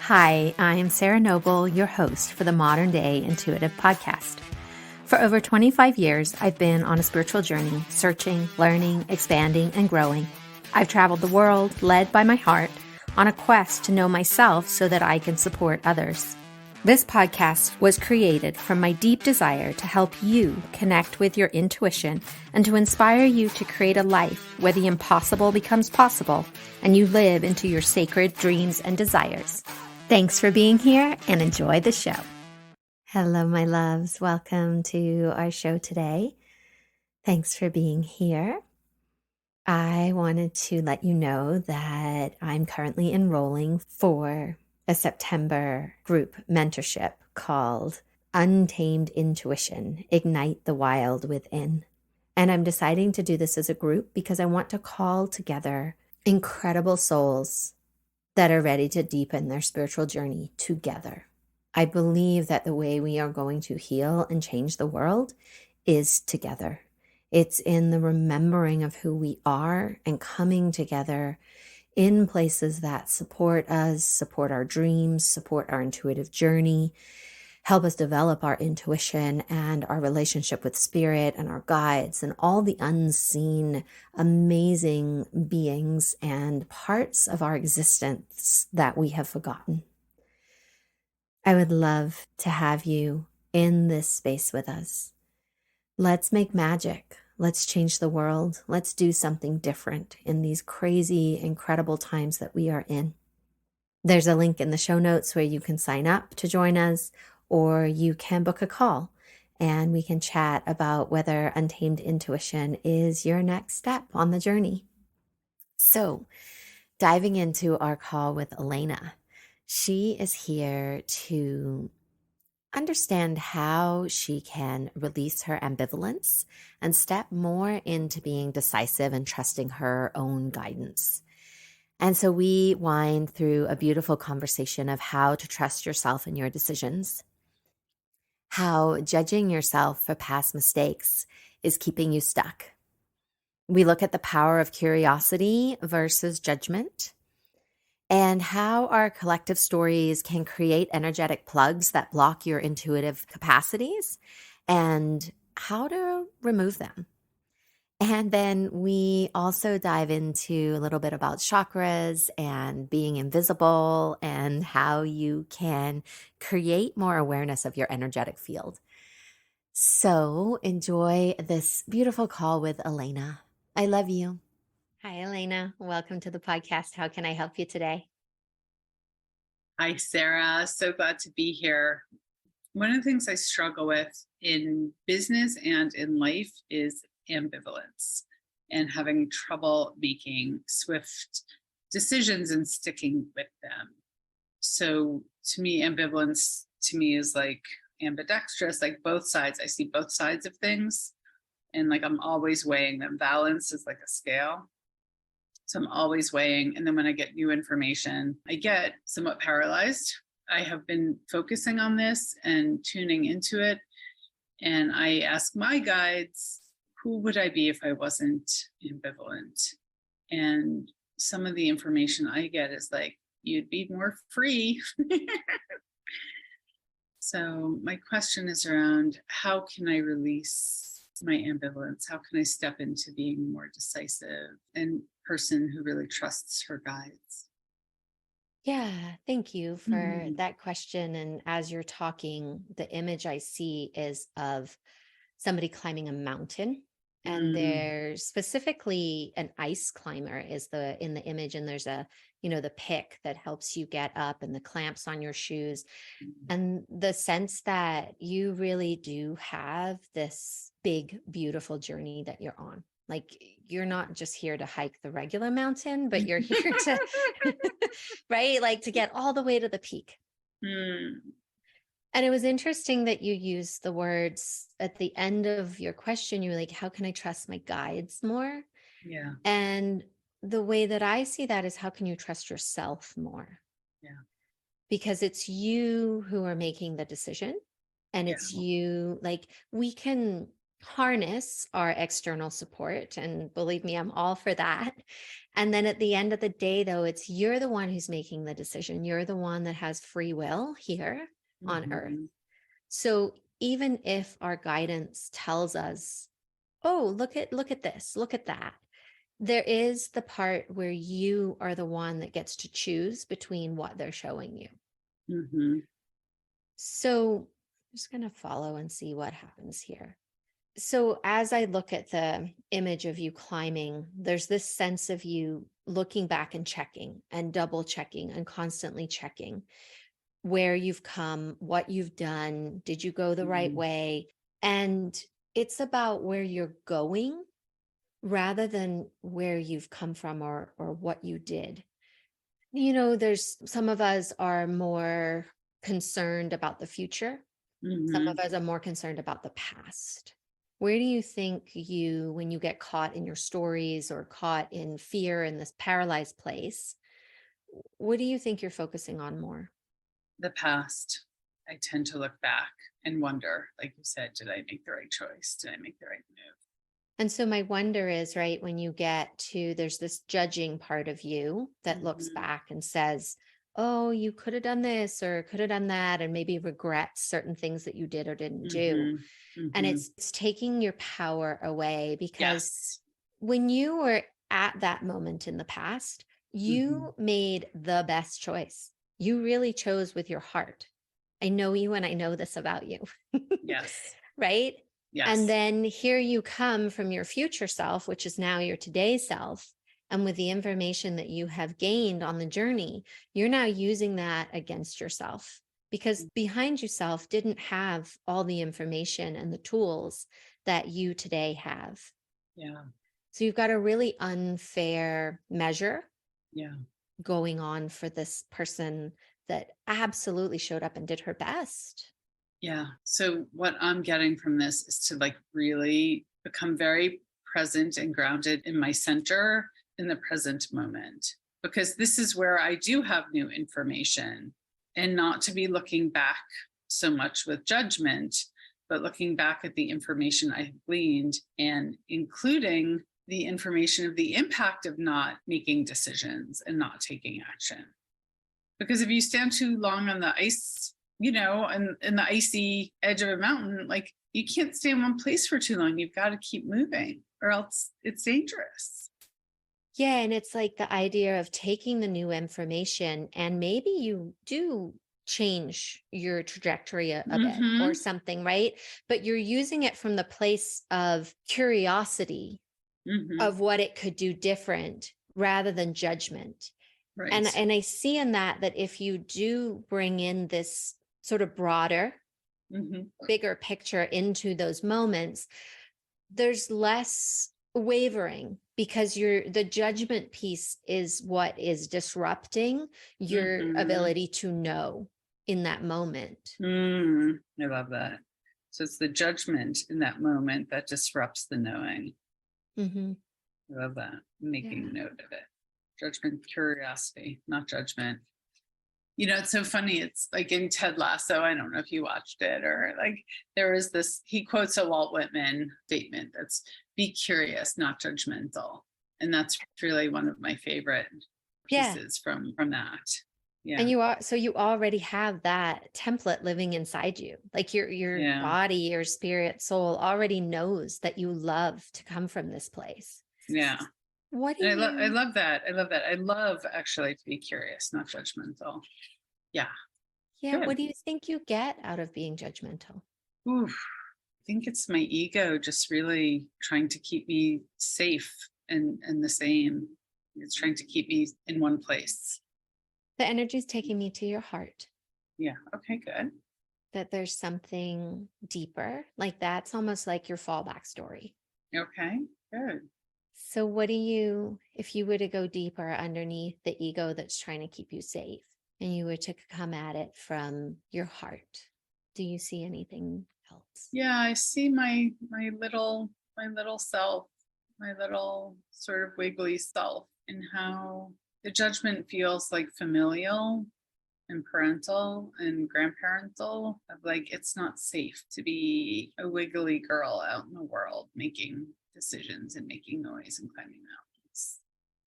Hi, I'm Sarah Noble, your host for the Modern Day Intuitive Podcast. For over 25 years, I've been on a spiritual journey, searching, learning, expanding, and growing. I've traveled the world, led by my heart, on a quest to know myself so that I can support others. This podcast was created from my deep desire to help you connect with your intuition and to inspire you to create a life where the impossible becomes possible and you live into your sacred dreams and desires. Thanks for being here and enjoy the show. Hello, my loves. Welcome to our show today. Thanks for being here. I wanted to let you know that I'm currently enrolling for a September group mentorship called Untamed Intuition, Ignite the Wild Within. And I'm deciding to do this as a group because I want to call together incredible souls that are ready to deepen their spiritual journey together. I believe that the way we are going to heal and change the world is together. It's in the remembering of who we are and coming together in places that support us, support our dreams, support our intuitive journey, help us develop our intuition and our relationship with spirit and our guides and all the unseen, amazing beings and parts of our existence that we have forgotten. I would love to have you in this space with us. Let's make magic. Let's change the world. Let's do something different in these crazy, incredible times that we are in. There's a link in the show notes where you can sign up to join us, or you can book a call and we can chat about whether Untamed Intuition is your next step on the journey. So, diving into our call with Elena, she is here to understand how she can release her ambivalence and step more into being decisive and trusting her own guidance. And so we wind through a beautiful conversation of how to trust yourself in your decisions, how judging yourself for past mistakes is keeping you stuck. We look at the power of curiosity versus judgment, and how our collective stories can create energetic plugs that block your intuitive capacities and how to remove them. And then we also dive into a little bit about chakras and being invisible and how you can create more awareness of your energetic field. So enjoy this beautiful call with Elena. I love you. Hi, Elena. Welcome to the podcast. How can I help you today? Hi, Sarah. So glad to be here. One of the things I struggle with in business and in life is ambivalence and having trouble making swift decisions and sticking with them. So to me, ambivalence is like ambidextrous, like both sides. I see both sides of things and like I'm always weighing them. Balance is like a scale. So I'm always weighing. And then when I get new information, I get somewhat paralyzed. I have been focusing on this and tuning into it. And I ask my guides, who would I be if I wasn't ambivalent? And some of the information I get is like, you'd be more free. So my question is around how can I release my ambivalence? How can I step into being more decisive and person who really trusts her guides? Yeah, thank you for that question. And as you're talking, the image I see is of somebody climbing a mountain. And there's specifically an ice climber is in the image, and there's the pick that helps you get up and the clamps on your shoes. And the sense that you really do have this big, beautiful journey that you're on. Like you're not just here to hike the regular mountain, but you're here to, right? Like to get all the way to the peak. And it was interesting that you used the words at the end of your question. You were like, how can I trust my guides more? Yeah. And the way that I see that is how can you trust yourself more? Yeah. Because it's you who are making the decision. And it's you, like we can harness our external support. And believe me, I'm all for that. And then at the end of the day, though, it's you're the one who's making the decision. You're the one that has free will here on earth. Mhm. So even if our guidance tells us, oh, look at this, look at that, there is the part where you are the one that gets to choose between what they're showing you. Mhm. So I'm just going to follow and see what happens here. So as I look at the image of you climbing, there's this sense of you looking back and checking and double checking and constantly checking where you've come, what you've done, did you go the right Mhm. way? And it's about where you're going rather than where you've come from or what you did. There's some of us are more concerned about the future. Some of Mhm. us are more concerned about the past. Where do you think when you get caught in your stories or caught in fear in this paralyzed place, what do you think you're focusing on more? The past. I tend to look back and wonder, like you said, did I make the right choice? Did I make the right move? And so my wonder is, right, when you get to, there's this judging part of you that looks Mhm. back and says, oh, you could have done this or could have done that, and maybe regrets certain things that you did or didn't do. Mhm. And Mhm. it's taking your power away because Yes. when you were at that moment in the past, Mhm. you made the best choice. You really chose with your heart. I know you and I know this about you. Yes. Right? And Yes. then here you come from your future self, which is now your today's self. And with the information that you have gained on the journey, you're now using that against yourself because behind yourself didn't have all the information and the tools that you today have. Yeah. So you've got a really unfair measure Yeah. going on for this person that absolutely showed up and did her best. Yeah. So what I'm getting from this is to like really become very present and grounded in my center in the present moment, because this is where I do have new information, and not to be looking back so much with judgment, but looking back at the information I've gleaned and including the information of the impact of not making decisions and not taking action. Because if you stand too long on the ice, and in the icy edge of a mountain, like you can't stay in one place for too long. You've got to keep moving or else it's dangerous. Yeah. And it's like the idea of taking the new information and maybe you do change your trajectory a bit or Mm-hmm. something, right? But you're using it from the place of curiosity Mm-hmm. of what it could do different rather than judgment. Right. And I see in that if you do bring in this sort of broader, Mm-hmm. bigger picture into those moments, there's less wavering because the judgment piece is what is disrupting your Mm-hmm. ability to know in that moment. I love that. So it's the judgment in that moment that disrupts the knowing. Mm-hmm. I love that. Making Yeah. note of it. Judgment, curiosity, not judgment. It's so funny. It's like in Ted Lasso. I don't know if you watched it, or like there was this, he quotes a Walt Whitman statement that's be curious, not judgmental. And that's really one of my favorite Yeah. pieces from that. And Yeah. you already have that template living inside you. Like your Yeah. body, your spirit, soul already knows that you love to come from this place. Yeah. What do And I you love that. I love that. I love actually to be curious, not judgmental. Yeah. Yeah, Good. what do you think you get out of being judgmental? Oof. I think it's my ego just really trying to keep me safe and the same. It's trying to keep me in one place. The energy is taking me to your heart, Yeah. Okay, good. that there's something deeper. Like that's almost like your fallback story. Okay, good. So, if you were to go deeper underneath the ego that's trying to keep you safe and you were to come at it from your heart, do you see anything else? Yeah, I see my little self, my little sort of wiggly self, and how the judgment feels like familial, and parental and grandparental of like, it's not safe to be a wiggly girl out in the world making decisions and making noise and climbing mountains.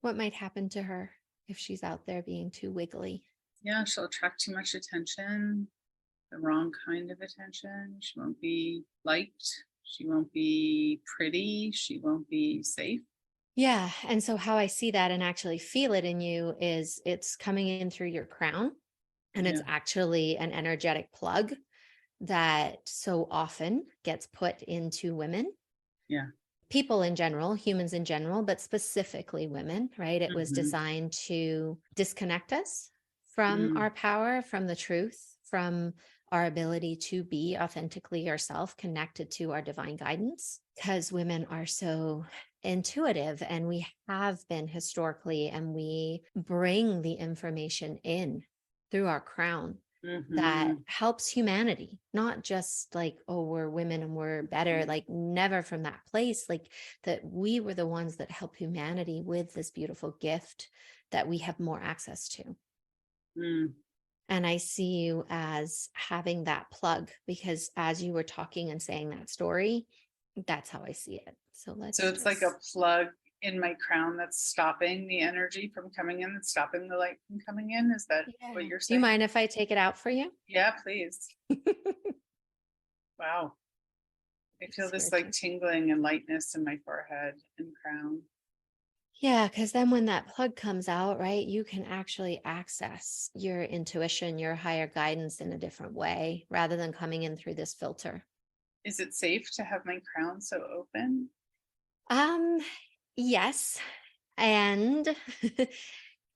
What might happen to her if she's out there being too wiggly? Yeah, she'll attract too much attention, the wrong kind of attention. She won't be liked. She won't be pretty. She won't be safe. Yeah. And so how I see that and actually feel it in you is it's coming in through your crown, and it's Yeah. actually an energetic plug that so often gets put into women. Yeah. People in general, humans in general, but specifically women, right? It was Mhm. designed to disconnect us from Mm. our power, from the truth, from our ability to be authentically ourselves, connected to our divine guidance, because women are so intuitive, and we have been historically, and we bring the information in through our crown that Mhm. helps humanity, not just like, oh, we're women and we're better, like never from that place, like that we were the ones that help humanity with this beautiful gift that we have more access to. Mm. And I see you as having that plug, because as you were talking and saying that story, that's how I see it. So So let's it's like a plug in my crown that's stopping the energy from coming in, that's stopping the light from coming in. Is that what you're Do you saying? mind if I take it out for you? Yeah, please. Wow. I feel this like tingling and lightness in my forehead and crown. Yeah, because then when that plug comes out, right, you can actually access your intuition, your higher guidance in a different way rather than coming in through this filter. Is it safe to have my crown so open? Um, yes. And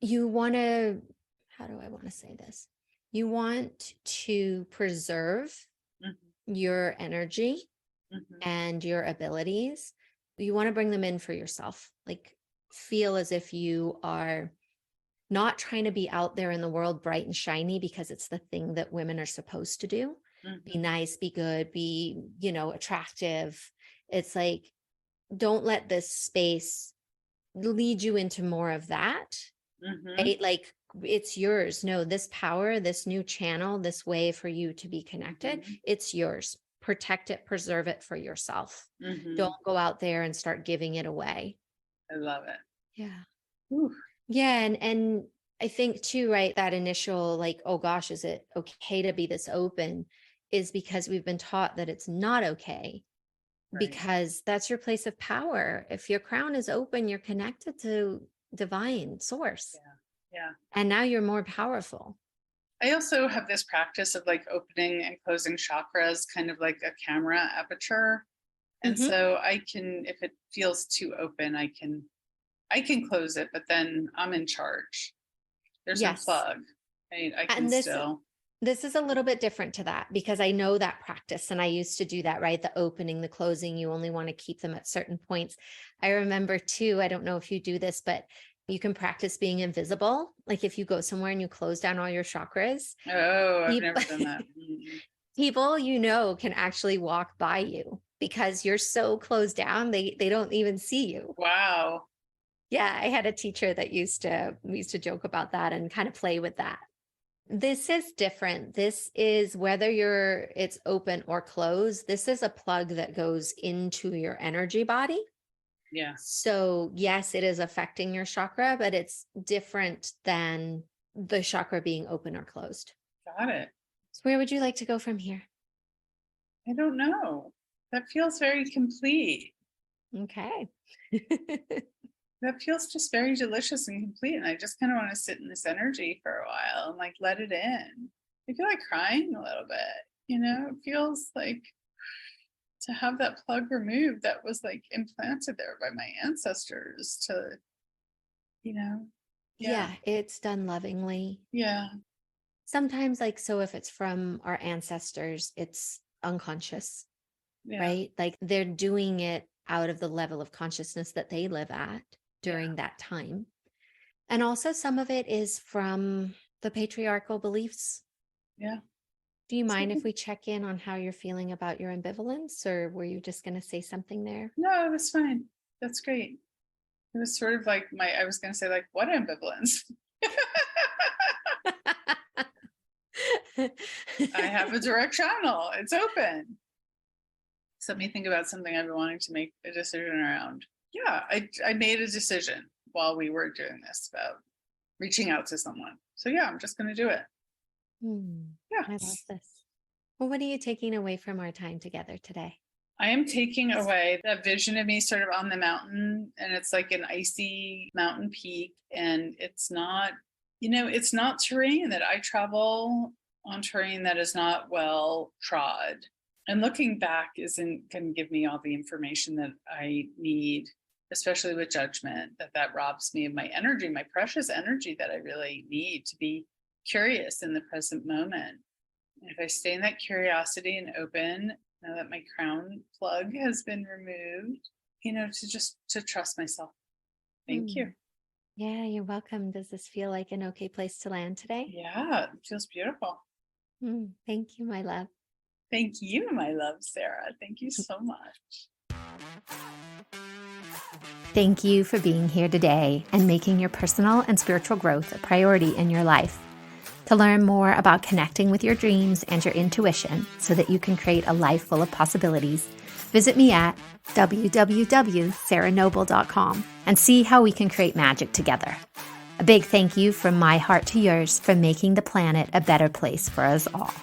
you want to, how do I want to say this? You want to preserve Mhm. your energy Mhm. and your abilities. You want to bring them in for yourself. Like, feel as if you are not trying to be out there in the world bright and shiny because it's the thing that women are supposed to do. Be Mhm. nice, be good, be, attractive. It's like, don't let this space lead you into more of that, Mhm. right? Like, it's yours. No, this power, this new channel, this way for you to be connected, Mhm. it's yours. Protect it, preserve it for yourself. Don't Mhm. go out there and start giving it away. I love it. Yeah. Whew. Yeah, and I think too, right, that initial like, oh gosh, is it okay to be this open, is because we've been taught that it's not okay, Right. because that's your place of power. If your crown is open, you're connected to divine source. Yeah. Yeah. And now you're more powerful. I also have this practice of like opening and closing chakras, kind of like a camera aperture. And Mhm. so I can, if it feels too open, I can close it, but then I'm in charge. There's no Yes. plug. I can And still. this is a little bit different to that, because I know that practice and I used to do that, right? The opening, the closing, you only want to keep them at certain points. I remember too, I don't know if you do this, but you can practice being invisible. Like if you go somewhere and you close down all your chakras, Oh, I've people, never done that. Mm. people can actually walk by you because you're so closed down, they don't even see you. Wow. Yeah, I had a teacher that we used to joke about that and kind of play with that. This is different. This is whether it's open or closed. This is a plug that goes into your energy body. Yeah. So, yes, it is affecting your chakra, but it's different than the chakra being open or closed. Got it. So, where would you like to go from here? I don't know. That feels very complete. Okay. That feels just very delicious and complete. And I just kind of want to sit in this energy for a while and like let it in. I feel like crying a little bit. It feels like to have that plug removed that was like implanted there by my ancestors to, you know, yeah, Yeah, it's done lovingly. yeah, Sometimes, like, so if it's from our ancestors, it's unconscious, yeah, right? Like they're doing it out of the level of consciousness that they live at yeah, during that time. And also, some of it is from the patriarchal beliefs. yeah. Do you So, mind if we check in on how you're feeling about your ambivalence, or were you just going to say something there? no, that's fine. That's great. It was sort of like I was going to say, like, what ambivalence? I have a direct channel. It's open. So let me think about something I've been wanting to make a decision around. Yeah, I made a decision while we were doing this about reaching out to someone. So yeah, I'm just going to do it. Yeah. I love this. Well, what are you taking away from our time together today? I am taking away that vision of me sort of on the mountain, and it's like an icy mountain peak, and it's not, it's not terrain that I travel on, terrain that is not well trod. And looking back isn't going to give me all the information that I need, especially with judgment, that robs me of my energy, my precious energy that I really need to be curious in the present moment. And if I stay in that curiosity and open, now that my crown plug has been removed, to trust myself. Thank you. Yeah, you're welcome. Does this feel like an okay place to land today? Yeah, it feels beautiful. Thank you, my love. Thank you, my love, Sarah. Thank you so much. Thank you for being here today and making your personal and spiritual growth a priority in your life. To learn more about connecting with your dreams and your intuition so that you can create a life full of possibilities, visit me at www.sarahnoble.com and see how we can create magic together. A big thank you from my heart to yours for making the planet a better place for us all.